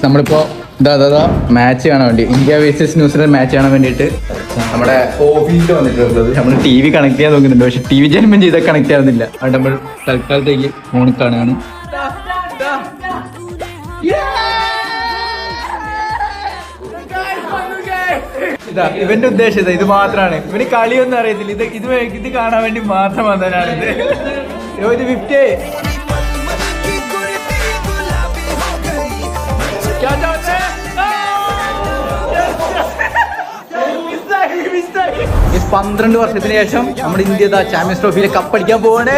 നമ്മളിപ്പോ ഇതാ മാച്ച് കാണാൻ വേണ്ടി ഇന്ത്യ വേഴ്സസ് ന്യൂസിലൻഡ് മാച്ച് കാണാൻ വേണ്ടിയിട്ട് നമ്മുടെ ഓഫീസിൽ വന്നിട്ടുള്ളത്. നമ്മൾ TV കണക്ട് ചെയ്യാൻ നോക്കുന്നുണ്ട്, പക്ഷെ TV ജന്മം ചെയ്താൽ കണക്ട് ആവുന്നില്ല. അതുകൊണ്ട് നമ്മൾ തൽക്കാലത്തേക്ക് ഫോണിൽ കാണുകയാണ്. ഇവന്റെ ഉദ്ദേശം ഇത് മാത്രമാണ്. ഇവന് കളിയൊന്നും അറിയത്തില്ല. ഇത് കാണാൻ വേണ്ടി മാത്രം വന്നവനാണിത്. ഇത് 50. ഈ 12 വർഷത്തിന് ശേഷം നമ്മുടെ ഇന്ത്യ ചാമ്പ്യൻസ് ട്രോഫിയിലെ കപ്പടിക്കാൻ പോവാണ്.